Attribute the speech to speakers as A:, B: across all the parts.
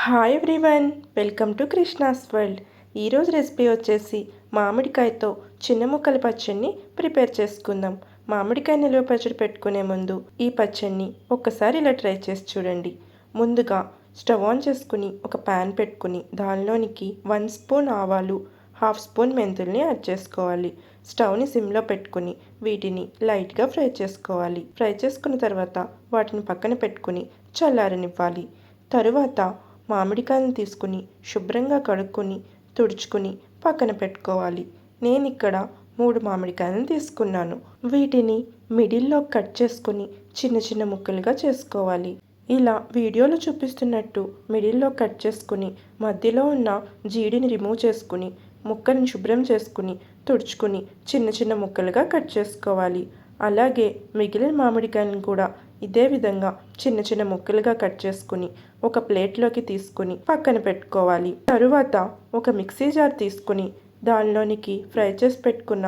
A: Hi everyone, welcome to Krishna's world. ఈరోజు recipe వచ్చేసి మామిడికాయతో చిన్న ముక్కల పచ్చడిని ప్రిపేర్ చేసుకుందాం. మామిడికాయ నిల్వ పచ్చడి పెట్టుకునే ముందు ఈ పచ్చడిని ఒక్కసారి ఇలా ట్రై చేసి చూడండి. ముందుగా స్టవ్ ఆన్ చేసుకుని ఒక ప్యాన్ పెట్టుకుని దానిలోనికి 1 స్పూన్ ఆవాలు, 1/2 స్పూన్ మెంతుల్ని యాడ్ చేసుకోవాలి. స్టవ్ని సిమ్లో పెట్టుకుని వీటిని లైట్గా ఫ్రై చేసుకోవాలి. ఫ్రై చేసుకున్న తర్వాత వాటిని పక్కన పెట్టుకుని చల్లారనివ్వాలి. తరువాత మామిడికాయలను తీసుకుని శుభ్రంగా కడుక్కొని తుడుచుకుని పక్కన పెట్టుకోవాలి. నేను ఇక్కడ 3 మామిడికాయలను తీసుకున్నాను. వీటిని మిడిల్లో కట్ చేసుకుని చిన్న చిన్న ముక్కలుగా చేసుకోవాలి. ఇలా వీడియోలో చూపిస్తున్నట్టు మిడిల్లో కట్ చేసుకుని మధ్యలో ఉన్న జీడిని రిమూవ్ చేసుకుని ముక్కలను శుభ్రం చేసుకుని తుడుచుకుని చిన్న చిన్న ముక్కలుగా కట్ చేసుకోవాలి. అలాగే మిగిలిన మామిడికాయలను కూడా ఇదే విధంగా చిన్న చిన్న ముక్కలుగా కట్ చేసుకుని ఒక ప్లేట్లోకి తీసుకుని పక్కన పెట్టుకోవాలి. తరువాత ఒక మిక్సీ జార్ తీసుకుని దానిలోనికి ఫ్రై చేసి పెట్టుకున్న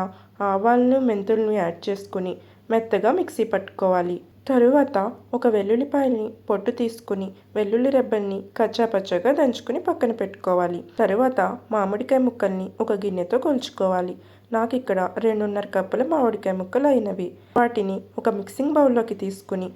A: ఆవాలను మెంతులను యాడ్ చేసుకుని మెత్తగా మిక్సీ పట్టుకోవాలి. తరువాత ఒక వెల్లుల్లిపాయని పొట్టు తీసుకుని వెల్లుల్లి రెబ్బల్ని కచ్చాపచ్చాగా దంచుకుని పక్కన పెట్టుకోవాలి. తరువాత మామిడికాయ ముక్కల్ని ఒక గిన్నెతో కొలుచుకోవాలి. నాకు ఇక్కడ 2.5 కప్పుల మామిడికాయ ముక్కలు అయినవి. వాటిని ఒక మిక్సింగ్ బౌల్లోకి తీసుకుని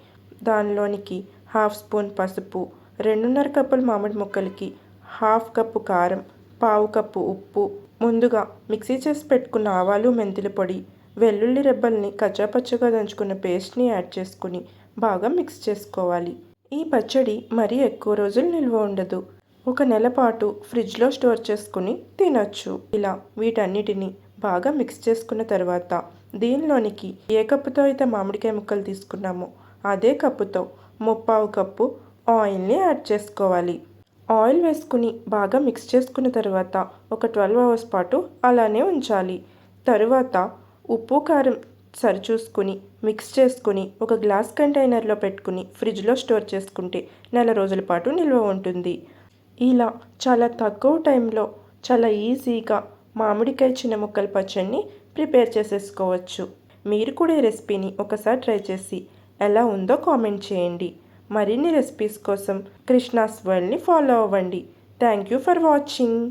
A: దానిలోనికి 1/2 స్పూన్ పసుపు, 2.5 కప్పుల మామిడి ముక్కలకి 1/2 కప్పు కారం, 1/4 కప్పు ఉప్పు, ముందుగా మిక్సీ చేసి పెట్టుకున్న ఆవాలు మెంతుల పొడి, వెల్లుల్లి రెబ్బల్ని కచ్చాపచ్చగా దంచుకున్న పేస్ట్ని యాడ్ చేసుకుని బాగా మిక్స్ చేసుకోవాలి. ఈ పచ్చడి మరీ ఎక్కువ రోజులు నిల్వ ఉండదు. 1 నెల పాటు ఫ్రిడ్జ్లో స్టోర్ చేసుకుని తినొచ్చు. ఇలా వీటన్నిటిని బాగా మిక్స్ చేసుకున్న తర్వాత దీనిలోనికి ఏ కప్పుతో అయితే మామిడికాయ ముక్కలు తీసుకున్నామో అదే కప్పుతో 1/4 కప్పు ఆయిల్ని యాడ్ చేసుకోవాలి. ఆయిల్ వేసుకుని బాగా మిక్స్ చేసుకున్న తర్వాత ఒక 12 అవర్స్ పాటు అలానే ఉంచాలి. తరువాత ఉప్పు కారం సరిచూసుకుని మిక్స్ చేసుకుని ఒక గ్లాస్ కంటైనర్లో పెట్టుకుని ఫ్రిడ్జ్లో స్టోర్ చేసుకుంటే నెల రోజుల పాటు నిల్వ ఉంటుంది. ఇలా చాలా తక్కువ టైంలో చాలా ఈజీగా మామిడికాయ చిన్న ముక్కల పచ్చడిని ప్రిపేర్ చేసేసుకోవచ్చు. మీరు కూడా ఈ రెసిపీని ఒకసారి ట్రై చేసి ఎలా ఉందో కామెంట్ చేయండి. మరిన్ని రెసిపీస్ కోసం కృష్ణాస్ వరల్డ్ని ఫాలో అవ్వండి. Thank you for watching.